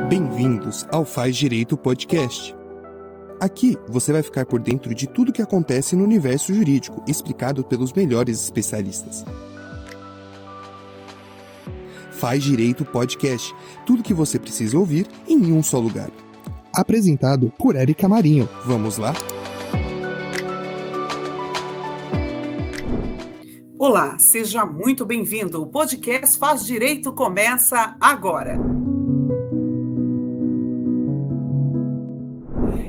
Bem-vindos ao Faz Direito Podcast. Aqui você vai ficar por dentro de tudo que acontece no universo jurídico, explicado pelos melhores especialistas. Faz Direito Podcast, tudo que você precisa ouvir em um só lugar. Apresentado por Érica Marinho. Vamos lá? Olá, seja muito bem-vindo. O podcast Faz Direito começa agora.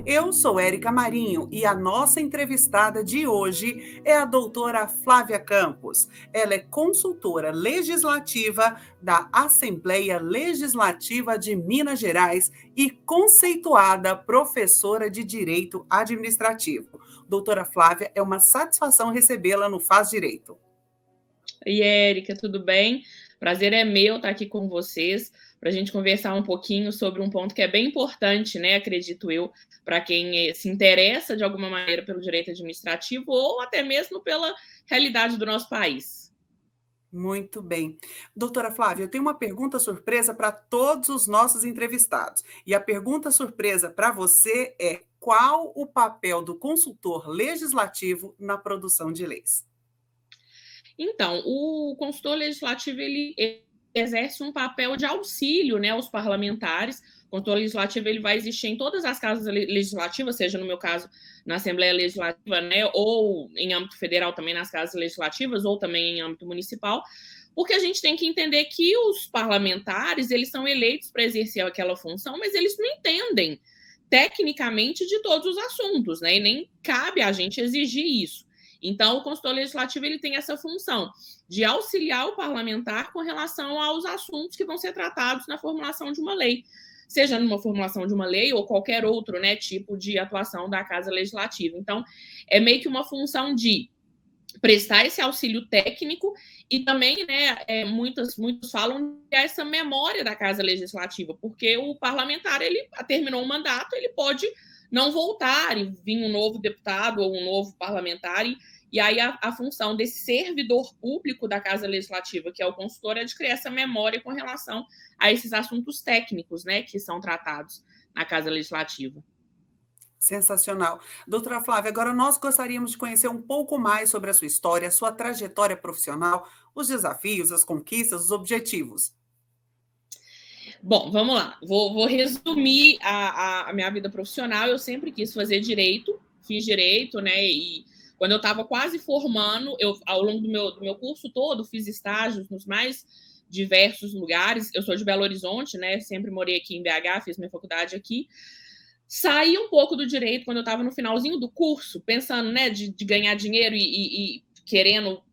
Eu sou Érica Marinho e a nossa entrevistada de hoje é a doutora Flávia Campos. Ela é consultora legislativa da Assembleia Legislativa de Minas Gerais e conceituada professora de Direito Administrativo. Doutora Flávia, é uma satisfação recebê-la no Faz Direito. Oi, Érica, tudo bem? Prazer é meu estar aqui com vocês para a gente conversar um pouquinho sobre um ponto que é bem importante, né? Acredito eu, para quem se interessa de alguma maneira pelo direito administrativo ou até mesmo pela realidade do nosso país. Muito bem. Doutora Flávia, eu tenho uma pergunta surpresa para todos os nossos entrevistados. E a pergunta surpresa para você é: qual o papel do consultor legislativo na produção de leis? Então, o consultor legislativo, ele exerce um papel de auxílio, né, aos parlamentares. O consultor legislativo, ele vai existir em todas as casas legislativas, seja no meu caso, na Assembleia Legislativa, né, ou em âmbito federal também nas casas legislativas, ou também em âmbito municipal, porque a gente tem que entender que os parlamentares, eles são eleitos para exercer aquela função, mas eles não entendem tecnicamente de todos os assuntos, né, e nem cabe a gente exigir isso. Então, o consultor legislativo, ele tem essa função de auxiliar o parlamentar com relação aos assuntos que vão ser tratados na formulação de uma lei, seja numa formulação de uma lei ou qualquer outro, né, tipo de atuação da Casa Legislativa. Então, é meio que uma função de prestar esse auxílio técnico e também, né, muitos falam de essa memória da Casa Legislativa, porque o parlamentar, ele terminou o mandato, ele pode não voltar e vir um novo deputado ou um novo parlamentar, e aí a função desse servidor público da Casa Legislativa, que é o consultor, é de criar essa memória com relação a esses assuntos técnicos, né, que são tratados na Casa Legislativa. Sensacional. Doutora Flávia, agora nós gostaríamos de conhecer um pouco mais sobre a sua história, a sua trajetória profissional, os desafios, as conquistas, os objetivos. Bom, vamos lá. Vou resumir a minha vida profissional. Eu sempre quis fazer direito, fiz direito, né? E quando eu estava quase formando, ao longo do meu curso todo, fiz estágios nos mais diversos lugares. Eu sou de Belo Horizonte, né? Sempre morei aqui em BH, fiz minha faculdade aqui. Saí um pouco do direito quando eu estava no finalzinho do curso, pensando, né, de ganhar dinheiro e querendo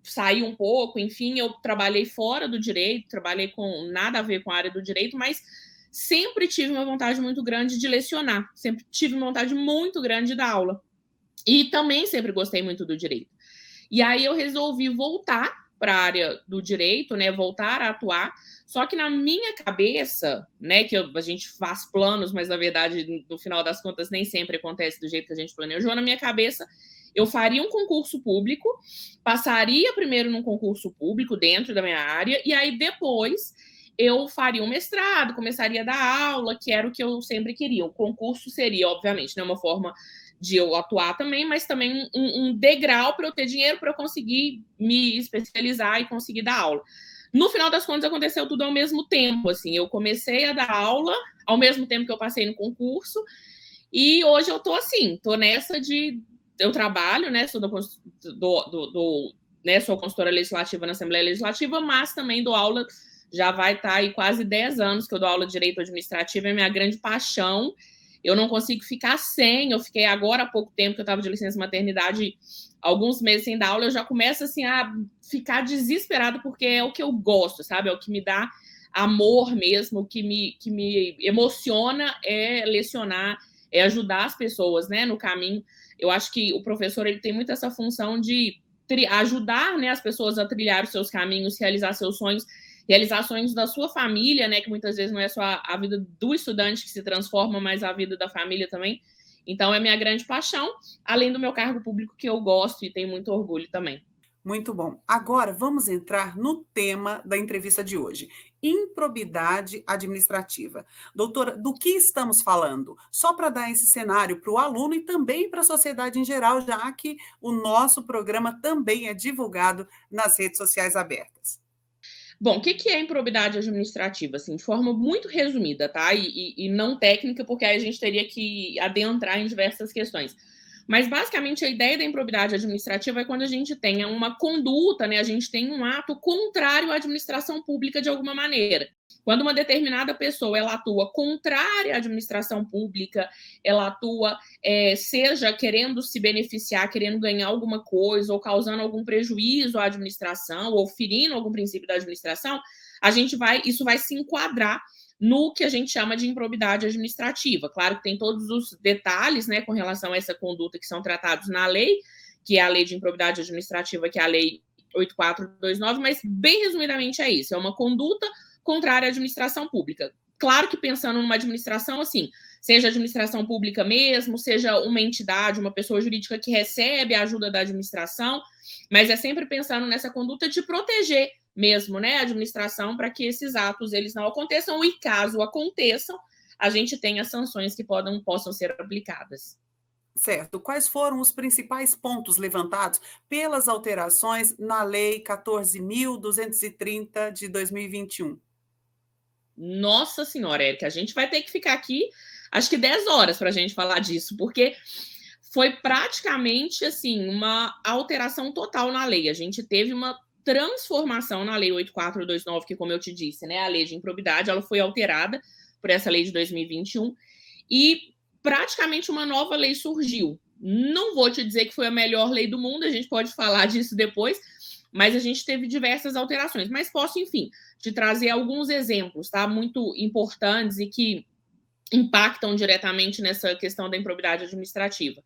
sair um pouco. Enfim, eu trabalhei fora do direito, trabalhei com nada a ver com a área do direito, mas sempre tive uma vontade muito grande de lecionar, sempre tive uma vontade muito grande de dar aula. E também sempre gostei muito do direito. E aí eu resolvi voltar para a área do direito, né, voltar a atuar, só que na minha cabeça, né, que a gente faz planos, mas na verdade, no final das contas, nem sempre acontece do jeito que a gente planejou, na minha cabeça, eu faria um concurso público, passaria primeiro num concurso público dentro da minha área, e aí depois eu faria um mestrado, começaria a dar aula, que era o que eu sempre queria. O concurso seria, obviamente, né, uma forma de eu atuar também, mas também um degrau para eu ter dinheiro para eu conseguir me especializar e conseguir dar aula. No final das contas, aconteceu tudo ao mesmo tempo, assim, eu comecei a dar aula ao mesmo tempo que eu passei no concurso, e hoje eu tô assim, tô nessa de... Eu trabalho, né, sou né, sou consultora legislativa na Assembleia Legislativa, mas também dou aula, já vai estar aí quase 10 anos que eu dou aula de Direito Administrativo, é minha grande paixão. Eu não consigo ficar sem, eu fiquei agora há pouco tempo que eu estava de licença maternidade, alguns meses sem dar aula, eu já começo assim a ficar desesperada, porque é o que eu gosto, sabe? É o que me dá amor mesmo, o que me emociona é lecionar, é ajudar as pessoas, né, no caminho. Eu acho que o professor, ele tem muito essa função de ajudar, né, as pessoas a trilhar os seus caminhos, realizar seus sonhos, realizar sonhos da sua família, né, que muitas vezes não é só a vida do estudante que se transforma, mas a vida da família também. Então, é minha grande paixão, além do meu cargo público, que eu gosto e tenho muito orgulho também. Muito bom. Agora vamos entrar no tema da entrevista de hoje: improbidade administrativa. Doutora, do que estamos falando? Só para dar esse cenário para o aluno e também para a sociedade em geral, já que o nosso programa também é divulgado nas redes sociais abertas. Bom, o que é improbidade administrativa? Assim, de forma muito resumida, tá? E não técnica, porque aí a gente teria que adentrar em diversas questões. Mas, basicamente, a ideia da improbidade administrativa é quando a gente tem uma conduta, né? A gente tem um ato contrário à administração pública de alguma maneira. Quando uma determinada pessoa ela atua contrária à administração pública, ela atua, seja querendo se beneficiar, querendo ganhar alguma coisa, ou causando algum prejuízo à administração, ou ferindo algum princípio da administração, isso vai se enquadrar no que a gente chama de improbidade administrativa. Claro que tem todos os detalhes, né, com relação a essa conduta que são tratados na lei, que é a lei de improbidade administrativa, que é a lei 8429, mas bem resumidamente é isso, é uma conduta contrária à administração pública. Claro que pensando numa administração assim, seja administração pública mesmo, seja uma entidade, uma pessoa jurídica que recebe a ajuda da administração, mas é sempre pensando nessa conduta de proteger mesmo, né, a administração para que esses atos eles não aconteçam e caso aconteçam, a gente tenha sanções que possam ser aplicadas. Certo. Quais foram os principais pontos levantados pelas alterações na Lei 14.230 de 2021? Nossa Senhora, Érica, a gente vai ter que ficar aqui, acho que 10 horas para a gente falar disso, porque foi praticamente, assim, uma alteração total na lei. A gente teve uma transformação na lei 8429, que, como eu te disse, né, a lei de improbidade, ela foi alterada por essa lei de 2021, e praticamente uma nova lei surgiu. Não vou te dizer que foi a melhor lei do mundo, a gente pode falar disso depois, mas a gente teve diversas alterações. Mas posso, enfim, te trazer alguns exemplos, tá? Muito importantes e que impactam diretamente nessa questão da improbidade administrativa.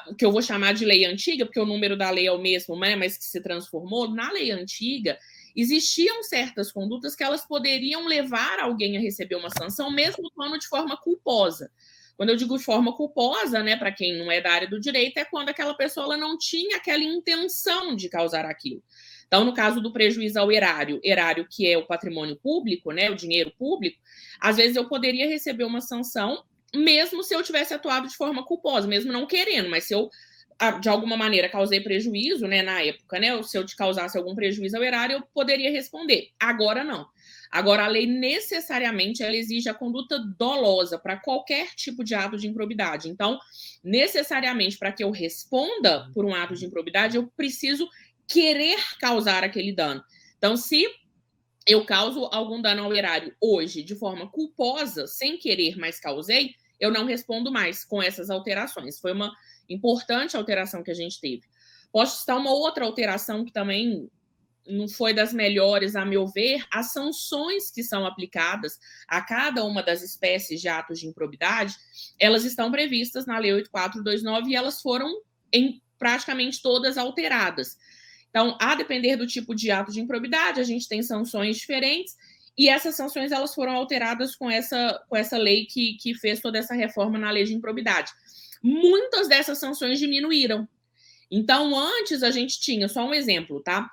O que eu vou chamar de lei antiga, porque o número da lei é o mesmo, né, mas que se transformou, na lei antiga, existiam certas condutas que elas poderiam levar alguém a receber uma sanção, mesmo quando de forma culposa. Quando eu digo de forma culposa, né, para quem não é da área do direito, é quando aquela pessoa ela não tinha aquela intenção de causar aquilo. Então, no caso do prejuízo ao erário que é o patrimônio público, né, o dinheiro público, às vezes eu poderia receber uma sanção, mesmo se eu tivesse atuado de forma culposa, mesmo não querendo, mas se eu, de alguma maneira, causei prejuízo, né, na época, né, ou se eu te causasse algum prejuízo ao erário, eu poderia responder. Agora, não. Agora, a lei necessariamente ela exige a conduta dolosa para qualquer tipo de ato de improbidade. Então, necessariamente, para que eu responda por um ato de improbidade, eu preciso querer causar aquele dano. Então, se eu causo algum dano ao erário hoje de forma culposa, sem querer, mas causei, eu não respondo mais com essas alterações. Foi uma importante alteração que a gente teve. Posso citar uma outra alteração que também não foi das melhores, a meu ver, as sanções que são aplicadas a cada uma das espécies de atos de improbidade, elas estão previstas na Lei 8429 e elas foram em praticamente todas alteradas. Então, a depender do tipo de ato de improbidade, a gente tem sanções diferentes e essas sanções elas foram alteradas com essa lei que fez toda essa reforma na Lei de Improbidade. Muitas dessas sanções diminuíram. Então, antes a gente tinha, só um exemplo, tá?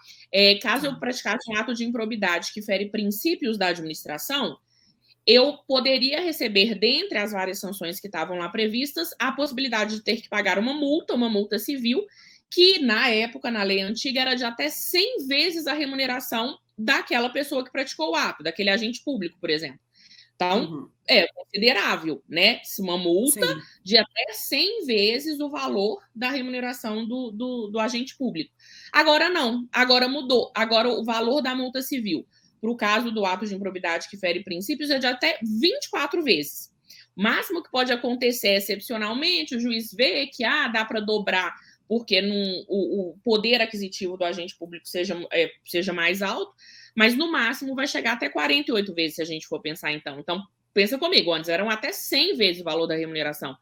Caso eu praticasse um ato de improbidade que fere princípios da administração, eu poderia receber, dentre as várias sanções que estavam lá previstas, a possibilidade de ter que pagar uma multa civil, que na época, na lei antiga, era de até 100 vezes a remuneração daquela pessoa que praticou o ato, daquele agente público, por exemplo. Então, é considerável, né? Uma multa Sim. de até 100 vezes o valor da remuneração do agente público. Agora não, agora mudou. Agora o valor da multa civil, para o caso do ato de improbidade que fere princípios, é de até 24 vezes. O máximo que pode acontecer excepcionalmente, o juiz vê que dá para dobrar, porque o poder aquisitivo do agente público seja mais alto, mas no máximo vai chegar até 48 vezes, se a gente for pensar então. Então, pensa comigo, antes eram até 100 vezes o valor da remuneração,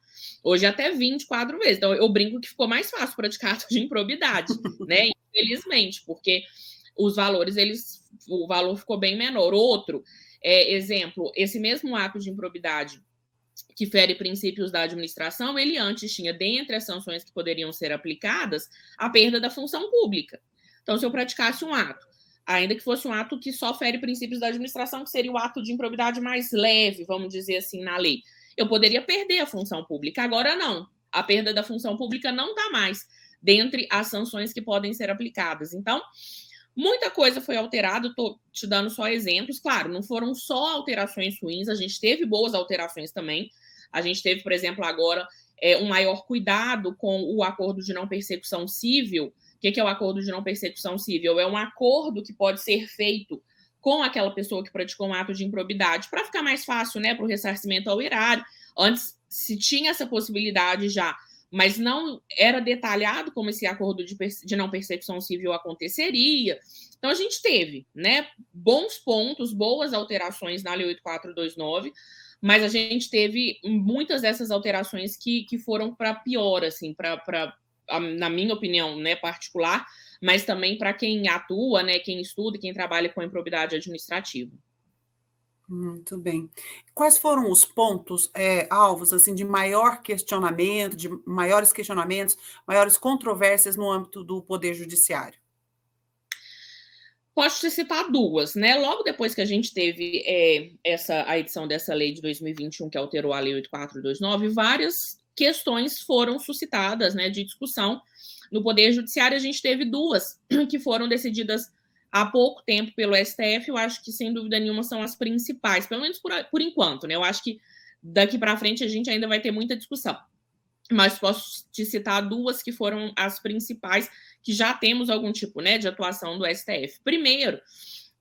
hoje até 24 vezes. Então, eu brinco que ficou mais fácil praticar ato de improbidade, né? Infelizmente, porque os valores, o valor ficou bem menor. Outro exemplo, esse mesmo ato de improbidade que fere princípios da administração, ele antes tinha, dentre as sanções que poderiam ser aplicadas, a perda da função pública. Então, se eu praticasse um ato, ainda que fosse um ato que só fere princípios da administração, que seria o ato de improbidade mais leve, vamos dizer assim, na lei, eu poderia perder a função pública. Agora, não. A perda da função pública não está mais dentre as sanções que podem ser aplicadas. Então, muita coisa foi alterada, estou te dando só exemplos. Claro, não foram só alterações ruins, a gente teve boas alterações também. A gente teve, por exemplo, agora um maior cuidado com o acordo de não persecução civil. O que é o acordo de não persecução civil? É um acordo que pode ser feito com aquela pessoa que praticou um ato de improbidade para ficar mais fácil, né, para o ressarcimento ao erário. Antes se tinha essa possibilidade já, mas não era detalhado como esse acordo de não persecução civil aconteceria. Então, a gente teve, né, bons pontos, boas alterações na Lei 8429, mas a gente teve muitas dessas alterações que foram para pior, assim, na minha opinião, né, particular, mas também para quem atua, né, quem estuda, quem trabalha com a improbidade administrativa. Muito bem. Quais foram os pontos, alvos, assim, de maior questionamento, de maiores questionamentos, maiores controvérsias no âmbito do Poder Judiciário? Posso te citar duas, né? Logo depois que a gente teve a edição dessa lei de 2021, que alterou a Lei 8429, várias questões foram suscitadas, né, de discussão no Poder Judiciário. A gente teve duas que foram decididas há pouco tempo pelo STF. Eu acho que, sem dúvida nenhuma, são as principais, pelo menos por enquanto, né? Eu acho que daqui para frente a gente ainda vai ter muita discussão. Mas posso te citar duas que foram as principais, que já temos algum tipo, né, de atuação do STF. Primeiro,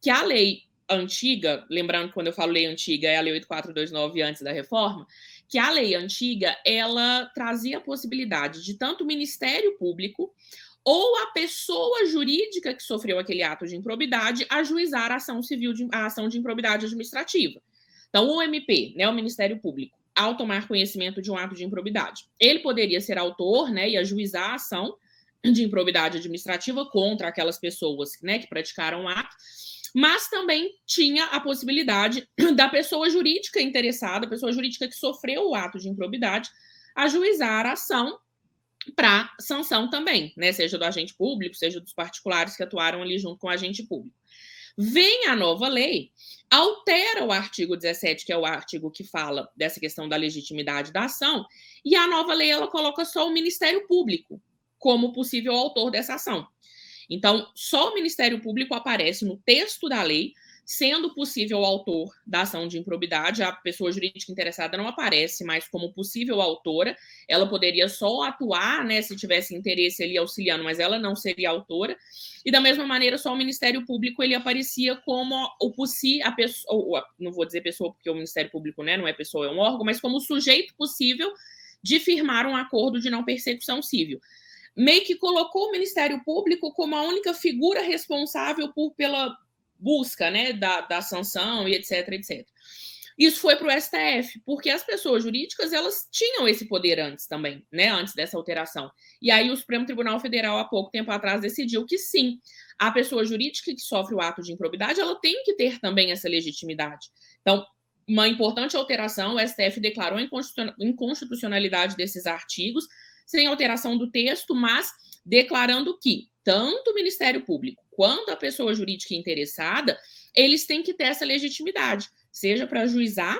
que a lei antiga, lembrando que quando eu falo lei antiga é a Lei 8429 antes da reforma, que a lei antiga, ela trazia a possibilidade de tanto o Ministério Público ou a pessoa jurídica que sofreu aquele ato de improbidade ajuizar a ação civil, a ação de improbidade administrativa. Então, o MP, né, o Ministério Público, ao tomar conhecimento de um ato de improbidade, ele poderia ser autor, né, e ajuizar a ação de improbidade administrativa contra aquelas pessoas, né, que praticaram o ato, mas também tinha a possibilidade da pessoa jurídica interessada, a pessoa jurídica que sofreu o ato de improbidade, ajuizar a ação para sanção também, né, seja do agente público, seja dos particulares que atuaram ali junto com o agente público. Vem a nova lei, altera o artigo 17, que é o artigo que fala dessa questão da legitimidade da ação, e a nova lei ela coloca só o Ministério Público como possível autor dessa ação. Então, só o Ministério Público aparece no texto da lei, sendo possível o autor da ação de improbidade. A pessoa jurídica interessada não aparece mais como possível autora. Ela poderia só atuar, né, se tivesse interesse ali auxiliando, mas ela não seria autora. E da mesma maneira, só o Ministério Público ele aparecia como a pessoa, não vou dizer pessoa porque o Ministério Público, né, não é pessoa, é um órgão, mas como sujeito possível de firmar um acordo de não persecução civil. Meio que colocou o Ministério Público como a única figura responsável pela busca, né, da sanção e etc, etc. Isso foi para o STF, porque as pessoas jurídicas, elas tinham esse poder antes também, né, antes dessa alteração. E aí o Supremo Tribunal Federal, há pouco tempo atrás, decidiu que sim, a pessoa jurídica que sofre o ato de improbidade, ela tem que ter também essa legitimidade. Então, uma importante alteração, o STF declarou a inconstitucionalidade desses artigos, sem alteração do texto, mas declarando que tanto o Ministério Público quanto a pessoa jurídica interessada, eles têm que ter essa legitimidade, seja para ajuizar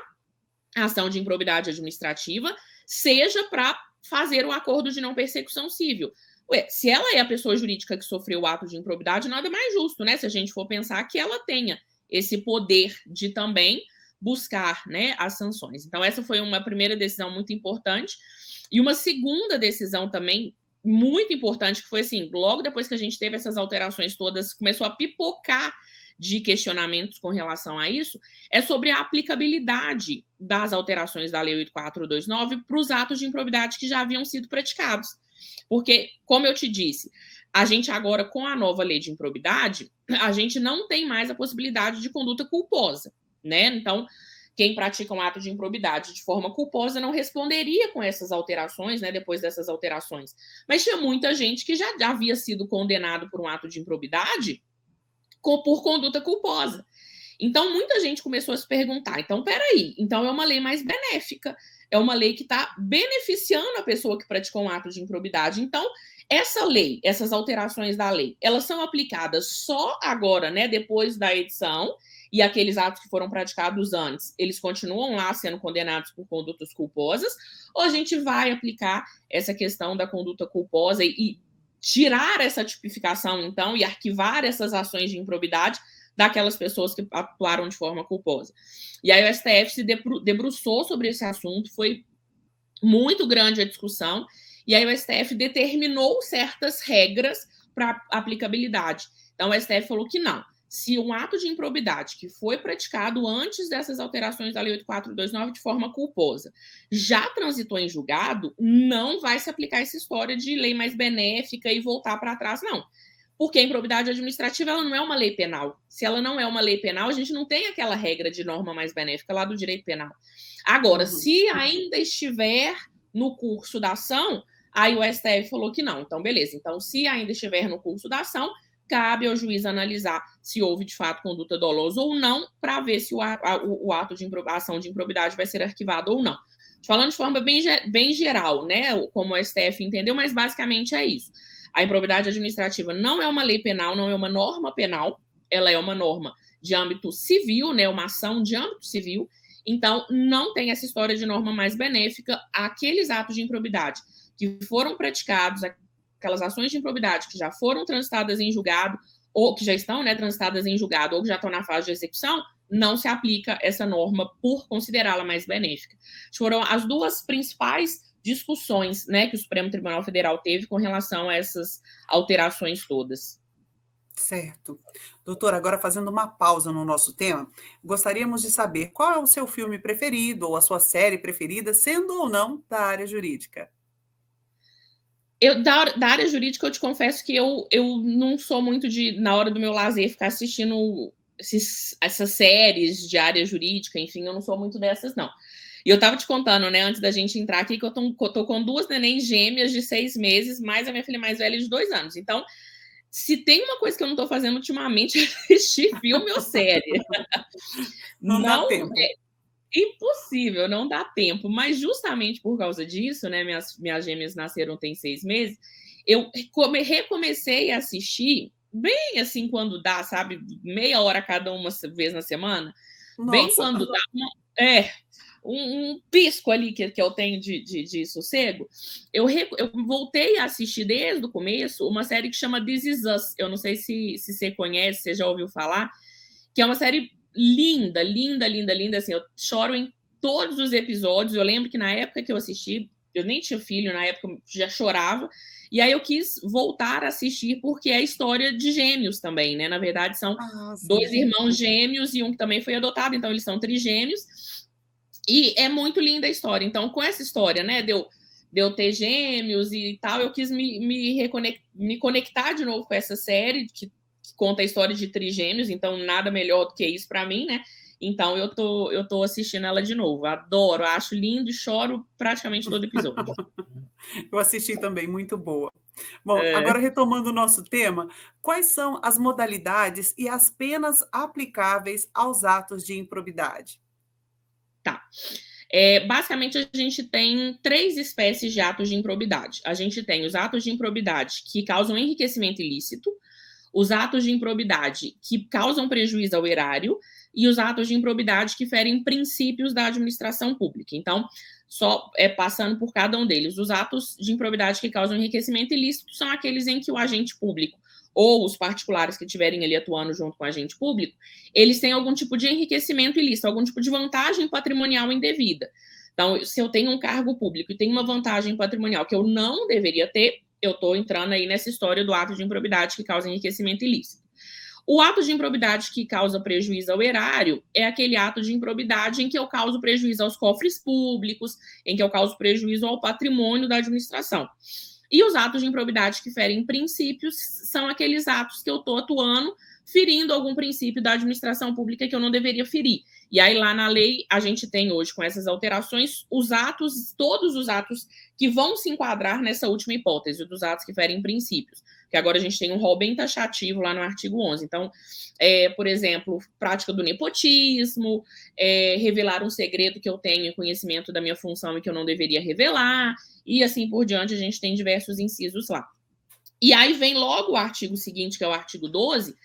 a ação de improbidade administrativa, seja para fazer um acordo de não persecução civil. Se ela é a pessoa jurídica que sofreu o ato de improbidade, nada mais justo, né? Se a gente for pensar que ela tenha esse poder de também buscar, né, as sanções. Então, essa foi uma primeira decisão muito importante. E uma segunda decisão também muito importante, que foi assim, logo depois que a gente teve essas alterações todas, começou a pipocar de questionamentos com relação a isso, é sobre a aplicabilidade das alterações da Lei 8429 para os atos de improbidade que já haviam sido praticados. Porque, como eu te disse, a gente agora, com a nova lei de improbidade, a gente não tem mais a possibilidade de conduta culposa, né? Então, quem pratica um ato de improbidade de forma culposa não responderia com essas alterações, né, depois dessas alterações. Mas tinha muita gente que já havia sido condenado por um ato de improbidade por conduta culposa. Então, muita gente começou a se perguntar, então, peraí, então é uma lei mais benéfica, é uma lei que está beneficiando a pessoa que praticou um ato de improbidade. Então, essa lei, essas alterações da lei, elas são aplicadas só agora, né, depois da edição, e aqueles atos que foram praticados antes, eles continuam lá sendo condenados por condutas culposas, ou a gente vai aplicar essa questão da conduta culposa e tirar essa tipificação, então, e arquivar essas ações de improbidade daquelas pessoas que atuaram de forma culposa. E aí o STF se debruçou sobre esse assunto, foi muito grande a discussão, e aí o STF determinou certas regras para aplicabilidade. Então o STF falou que não. Se um ato de improbidade que foi praticado antes dessas alterações da Lei 8.429 de forma culposa já transitou em julgado, não vai se aplicar essa história de lei mais benéfica e voltar para trás, não. Porque a improbidade administrativa ela não é uma lei penal. Se ela não é uma lei penal, a gente não tem aquela regra de norma mais benéfica lá do direito penal. Agora, se ainda estiver no curso da ação, aí o STF falou que não. Então, beleza. Então, se ainda estiver no curso da ação, cabe ao juiz analisar se houve, de fato, conduta dolosa ou não, para ver se o ato de ação de improbidade vai ser arquivado ou não. Falando de forma bem geral, né, como o STF entendeu, mas basicamente é isso. A improbidade administrativa não é uma lei penal, não é uma norma penal, ela é uma norma de âmbito civil, né, uma ação de âmbito civil, então não tem essa história de norma mais benéfica. Aqueles atos de improbidade que foram praticados, aquelas ações de improbidade que já foram transitadas em julgado, ou que já estão, né, transitadas em julgado, ou que já estão na fase de execução, não se aplica essa norma por considerá-la mais benéfica. Foram as duas principais discussões, né, que o Supremo Tribunal Federal teve com relação a essas alterações todas. Certo. Doutora, agora fazendo uma pausa no nosso tema, gostaríamos de saber qual é o seu filme preferido ou a sua série preferida, sendo ou não da área jurídica. Da área jurídica, eu te confesso que eu não sou muito de, na hora do meu lazer, ficar assistindo essas séries de área jurídica, enfim, eu não sou muito dessas, não. E eu estava te contando, né, antes da gente entrar aqui, que eu tô com 2 neném gêmeas de 6 meses, mais a minha filha mais velha de 2 anos. Então, se tem uma coisa que eu não estou fazendo ultimamente, é assistir filme ou série. Não dá tempo. Impossível, não dá tempo. Mas justamente por causa disso, né, minhas gêmeas nasceram tem 6 meses, eu recomecei a assistir bem assim quando dá, sabe? Meia hora cada uma vez na semana. Nossa. Bem quando dá. Um pisco ali que eu tenho de sossego. Eu voltei a assistir desde o começo uma série que chama This Is Us. Eu não sei se você conhece, você já ouviu falar, que é uma série linda, linda, linda, linda, assim, eu choro em todos os episódios. Eu lembro que na época que eu assisti, eu nem tinha filho, na época eu já chorava, e aí eu quis voltar a assistir porque é a história de gêmeos também, né? Na verdade, são 2 irmãos gêmeos e um que também foi adotado, então eles são trigêmeos, e é muito linda a história. Então, com essa história, né, de eu ter gêmeos e tal, eu quis me conectar de novo com essa série que conta a história de trigêmeos, então nada melhor do que isso para mim, né? Então eu tô assistindo ela de novo. Adoro, acho lindo e choro praticamente todo episódio. Eu assisti também, muito boa. Bom, agora retomando o nosso tema, quais são as modalidades e as penas aplicáveis aos atos de improbidade? Tá. Basicamente, a gente tem 3 espécies de atos de improbidade. A gente tem os atos de improbidade que causam enriquecimento ilícito, os atos de improbidade que causam prejuízo ao erário e os atos de improbidade que ferem princípios da administração pública. Então, só passando por cada um deles. Os atos de improbidade que causam enriquecimento ilícito são aqueles em que o agente público ou os particulares que estiverem ali atuando junto com o agente público, eles têm algum tipo de enriquecimento ilícito, algum tipo de vantagem patrimonial indevida. Então, se eu tenho um cargo público e tenho uma vantagem patrimonial que eu não deveria ter, eu estou entrando aí nessa história do ato de improbidade que causa enriquecimento ilícito. O ato de improbidade que causa prejuízo ao erário é aquele ato de improbidade em que eu causo prejuízo aos cofres públicos, em que eu causo prejuízo ao patrimônio da administração. E os atos de improbidade que ferem princípios são aqueles atos que eu estou atuando ferindo algum princípio da administração pública que eu não deveria ferir. E aí, lá na lei, a gente tem hoje, com essas alterações, os atos, todos os atos que vão se enquadrar nessa última hipótese, dos atos que ferem princípios. Que agora a gente tem um rol bem taxativo lá no artigo 11. Então, por exemplo, prática do nepotismo, revelar um segredo que eu tenho em conhecimento da minha função e que eu não deveria revelar, e assim por diante, a gente tem diversos incisos lá. E aí vem logo o artigo seguinte, que é o artigo 12,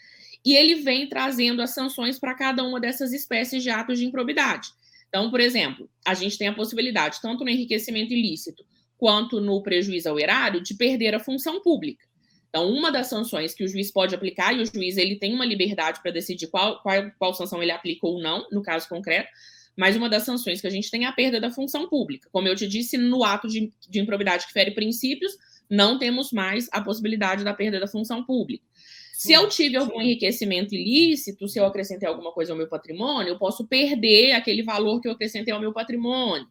e ele vem trazendo as sanções para cada uma dessas espécies de atos de improbidade. Então, por exemplo, a gente tem a possibilidade, tanto no enriquecimento ilícito quanto no prejuízo ao erário, de perder a função pública. Então, uma das sanções que o juiz pode aplicar, e o juiz ele tem uma liberdade para decidir qual sanção ele aplica ou não, no caso concreto, mas uma das sanções que a gente tem é a perda da função pública. Como eu te disse, no ato de improbidade que fere princípios, não temos mais a possibilidade da perda da função pública. Se eu tive algum enriquecimento ilícito, se eu acrescentei alguma coisa ao meu patrimônio, eu posso perder aquele valor que eu acrescentei ao meu patrimônio.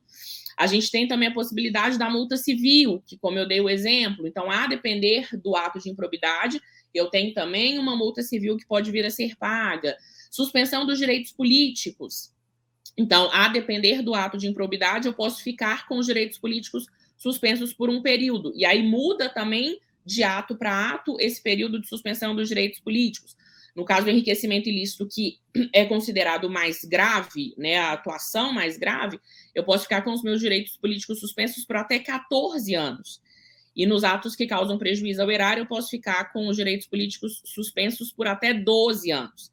A gente tem também a possibilidade da multa civil, que, como eu dei o exemplo, então, a depender do ato de improbidade, eu tenho também uma multa civil que pode vir a ser paga. Suspensão dos direitos políticos. Então, a depender do ato de improbidade, eu posso ficar com os direitos políticos suspensos por um período. E aí muda também de ato para ato esse período de suspensão dos direitos políticos. No caso do enriquecimento ilícito, que é considerado mais grave, né, a atuação mais grave, eu posso ficar com os meus direitos políticos suspensos por até 14 anos. E nos atos que causam prejuízo ao erário, eu posso ficar com os direitos políticos suspensos por até 12 anos.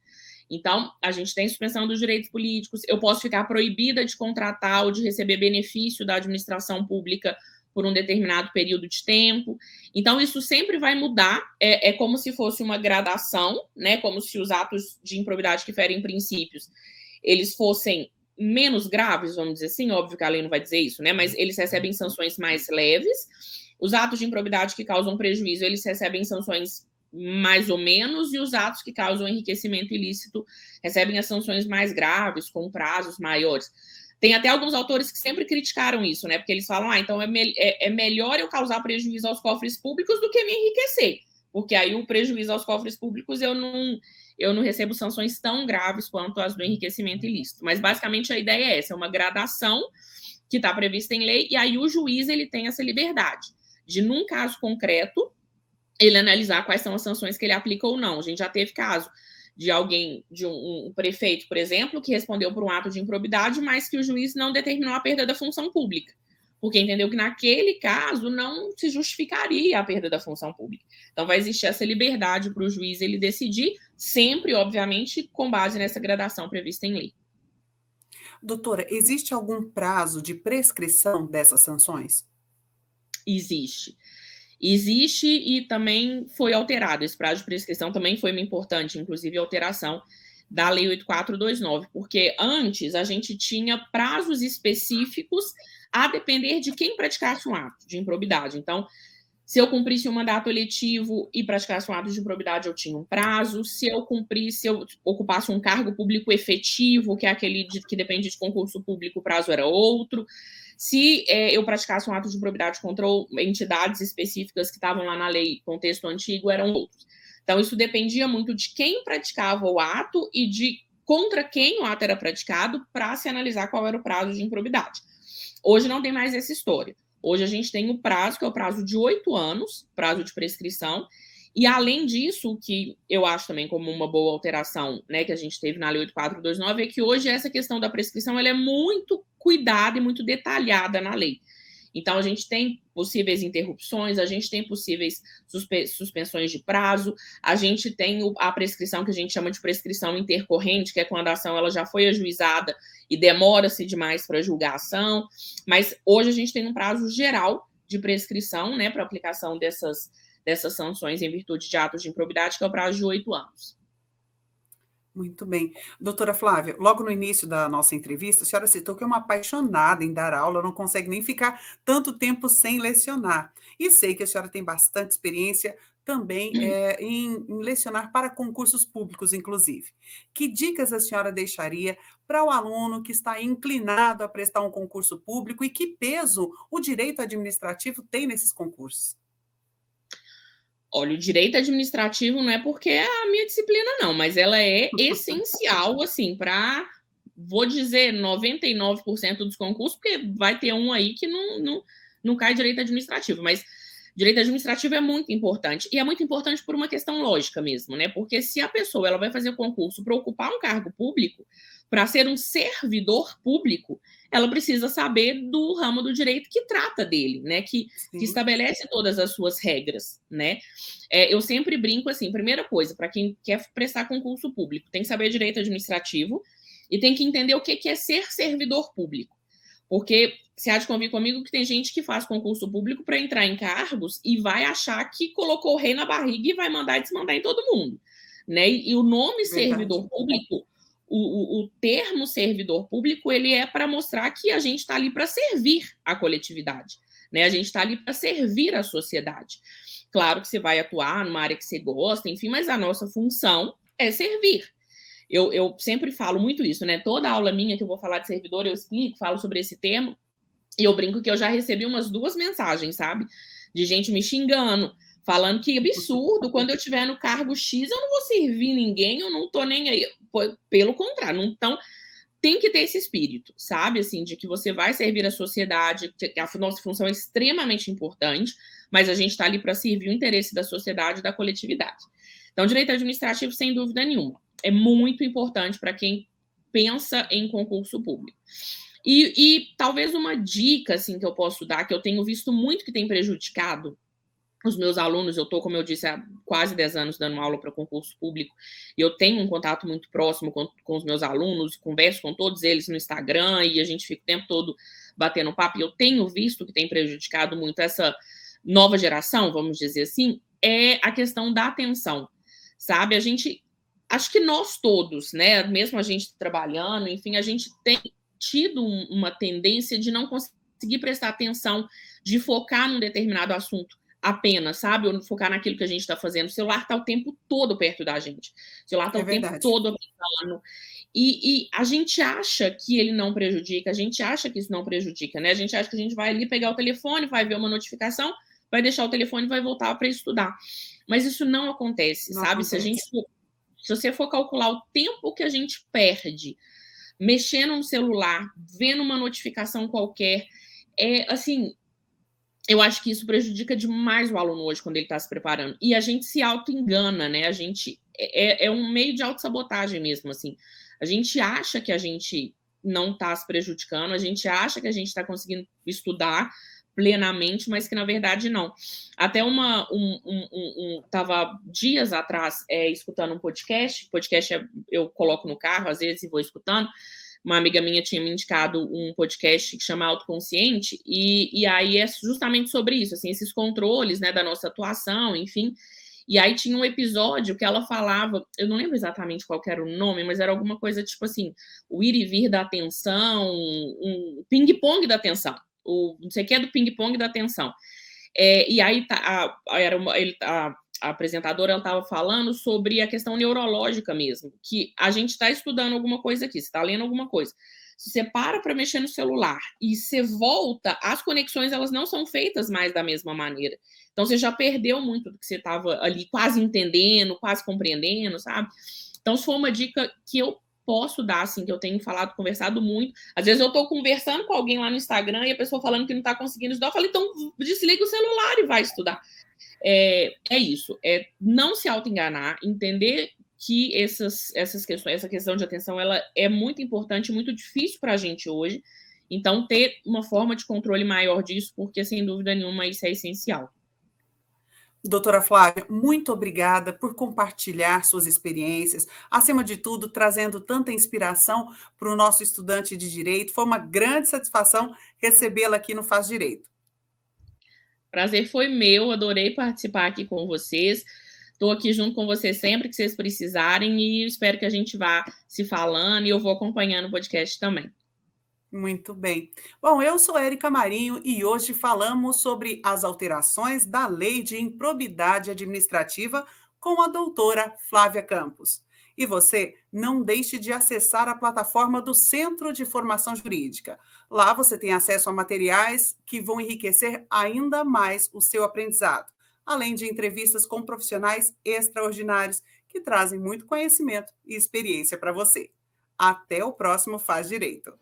Então, a gente tem suspensão dos direitos políticos, eu posso ficar proibida de contratar ou de receber benefício da administração pública por um determinado período de tempo. Então, isso sempre vai mudar, é como se fosse uma gradação, né? Como se os atos de improbidade que ferem princípios, eles fossem menos graves, vamos dizer assim, óbvio que a lei não vai dizer isso, né? Mas eles recebem sanções mais leves. Os atos de improbidade que causam prejuízo, eles recebem sanções mais ou menos, e os atos que causam enriquecimento ilícito recebem as sanções mais graves, com prazos maiores. Tem até alguns autores que sempre criticaram isso, né? Porque eles falam, então é melhor eu causar prejuízo aos cofres públicos do que me enriquecer, porque aí o prejuízo aos cofres públicos eu não recebo sanções tão graves quanto as do enriquecimento ilícito. Mas basicamente a ideia é essa, é uma gradação que está prevista em lei, e aí o juiz ele tem essa liberdade de, num caso concreto, ele analisar quais são as sanções que ele aplica ou não. A gente já teve caso de alguém, de um prefeito, por exemplo, que respondeu por um ato de improbidade, mas que o juiz não determinou a perda da função pública, porque entendeu que naquele caso não se justificaria a perda da função pública. Então vai existir essa liberdade para o juiz ele decidir, sempre, obviamente, com base nessa gradação prevista em lei. Doutora, existe algum prazo de prescrição dessas sanções? Existe. Existe e também foi alterado. Esse prazo de prescrição também foi uma importante, inclusive, alteração da Lei 8429, porque antes a gente tinha prazos específicos a depender de quem praticasse um ato de improbidade. Então, se eu cumprisse um mandato eletivo e praticasse um ato de improbidade, eu tinha um prazo. Se eu ocupasse um cargo público efetivo, que é aquele que depende de concurso público, o prazo era outro. Se eu praticasse um ato de improbidade contra entidades específicas que estavam lá na lei, contexto antigo, eram outros. Então, isso dependia muito de quem praticava o ato e de contra quem o ato era praticado para se analisar qual era o prazo de improbidade. Hoje não tem mais essa história. Hoje a gente tem o prazo, que é o prazo de 8 anos, prazo de prescrição, e além disso, que eu acho também como uma boa alteração, né, que a gente teve na Lei 8429, é que hoje essa questão da prescrição ela é muito cuidada e muito detalhada na lei. Então, a gente tem possíveis interrupções, a gente tem possíveis suspensões de prazo, a gente tem a prescrição que a gente chama de prescrição intercorrente, que é quando a ação ela já foi ajuizada e demora-se demais para julgar a ação, mas hoje a gente tem um prazo geral de prescrição, né, para aplicação dessas sanções em virtude de atos de improbidade, que é o prazo de 8 anos. Muito bem. Doutora Flávia, logo no início da nossa entrevista, a senhora citou que é uma apaixonada em dar aula, não consegue nem ficar tanto tempo sem lecionar. E sei que a senhora tem bastante experiência também em lecionar para concursos públicos, inclusive. Que dicas a senhora deixaria para o aluno que está inclinado a prestar um concurso público e que peso o direito administrativo tem nesses concursos? Olha, o direito administrativo não é porque é a minha disciplina, não, mas ela é essencial, assim, para, vou dizer, 99% dos concursos, porque vai ter um aí que não cai direito administrativo, mas Direito administrativo é muito importante, e é muito importante por uma questão lógica mesmo, né? Porque se a pessoa ela vai fazer concurso para ocupar um cargo público, para ser um servidor público, ela precisa saber do ramo do direito que trata dele, né? Que estabelece todas as suas regras, né? Eu sempre brinco assim, primeira coisa, para quem quer prestar concurso público, tem que saber direito administrativo e tem que entender o que é ser servidor público. Porque você há de convir comigo que tem gente que faz concurso público para entrar em cargos e vai achar que colocou o rei na barriga e vai mandar e desmandar em todo mundo, né? E o nome servidor público, o termo servidor público, ele é para mostrar que a gente está ali para servir a coletividade, né? A gente está ali para servir a sociedade. Claro que você vai atuar numa área que você gosta, enfim, mas a nossa função é servir. Eu sempre falo muito isso, né? Toda aula minha que eu vou falar de servidor, eu explico, falo sobre esse termo, e eu brinco que eu já recebi umas 2 mensagens, sabe? De gente me xingando, falando que absurdo, quando eu estiver no cargo X, eu não vou servir ninguém, eu não tô nem aí. Pelo contrário, então tem que ter esse espírito, sabe? Assim, de que você vai servir a sociedade, que a nossa função é extremamente importante, mas a gente está ali para servir o interesse da sociedade e da coletividade. Então, direito administrativo, sem dúvida nenhuma, é muito importante para quem pensa em concurso público. E talvez uma dica assim, que eu posso dar, que eu tenho visto muito que tem prejudicado os meus alunos, eu estou, como eu disse, há quase 10 anos dando aula para concurso público, e eu tenho um contato muito próximo com os meus alunos, converso com todos eles no Instagram, e a gente fica o tempo todo batendo papo, e eu tenho visto que tem prejudicado muito essa nova geração, vamos dizer assim, é a questão da atenção, sabe? Acho que nós todos, né, mesmo a gente trabalhando, enfim, a gente tem tido uma tendência de não conseguir prestar atenção, de focar num determinado assunto apenas, sabe? Ou focar naquilo que a gente está fazendo. O celular está o tempo todo perto da gente. O celular está o tempo todo apitando. E a gente acha que ele não prejudica, a gente acha que isso não prejudica, né? A gente acha que a gente vai ali pegar o telefone, vai ver uma notificação, vai deixar o telefone e vai voltar para estudar. Mas isso não acontece, sabe? Se você for calcular o tempo que a gente perde mexendo no celular, vendo uma notificação qualquer, assim, eu acho que isso prejudica demais o aluno hoje quando ele está se preparando. E a gente se auto-engana, né? A gente é um meio de autossabotagem mesmo, assim. A gente acha que a gente não está se prejudicando, a gente acha que a gente está conseguindo estudar plenamente, mas que na verdade não. Até estava dias atrás escutando um podcast eu coloco no carro às vezes e vou escutando. Uma amiga minha tinha me indicado um podcast que chama Autoconsciente, e aí é justamente sobre isso, assim, esses controles, né, da nossa atuação, enfim. E aí tinha um episódio que ela falava, eu não lembro exatamente qual era o nome, mas era alguma coisa tipo assim, o ir e vir da atenção, um ping-pong da atenção, não sei o que é do ping-pong da atenção. E aí a apresentadora estava falando sobre a questão neurológica mesmo, que a gente está estudando alguma coisa aqui, você está lendo alguma coisa. Se você para mexer no celular e você volta, as conexões elas não são feitas mais da mesma maneira. Então você já perdeu muito do que você estava ali quase entendendo, quase compreendendo, sabe? Então, se for uma dica que eu posso dar, assim, que eu tenho conversado muito. Às vezes eu estou conversando com alguém lá no Instagram e a pessoa falando que não está conseguindo estudar, eu falo, então desliga o celular e vai estudar. É isso, não se auto-enganar, entender que essas questões, essa questão de atenção, ela é muito importante, muito difícil para a gente hoje, então ter uma forma de controle maior disso, porque sem dúvida nenhuma isso é essencial. Doutora Flávia, muito obrigada por compartilhar suas experiências, acima de tudo, trazendo tanta inspiração para o nosso estudante de Direito. Foi uma grande satisfação recebê-la aqui no Faz Direito. Prazer foi meu, adorei participar aqui com vocês. Estou aqui junto com vocês sempre que vocês precisarem e espero que a gente vá se falando e eu vou acompanhando o podcast também. Muito bem. Bom, eu sou Érica Marinho e hoje falamos sobre as alterações da Lei de Improbidade Administrativa com a doutora Flávia Campos. E você não deixe de acessar a plataforma do Centro de Formação Jurídica. Lá você tem acesso a materiais que vão enriquecer ainda mais o seu aprendizado, além de entrevistas com profissionais extraordinários que trazem muito conhecimento e experiência para você. Até o próximo Faz Direito.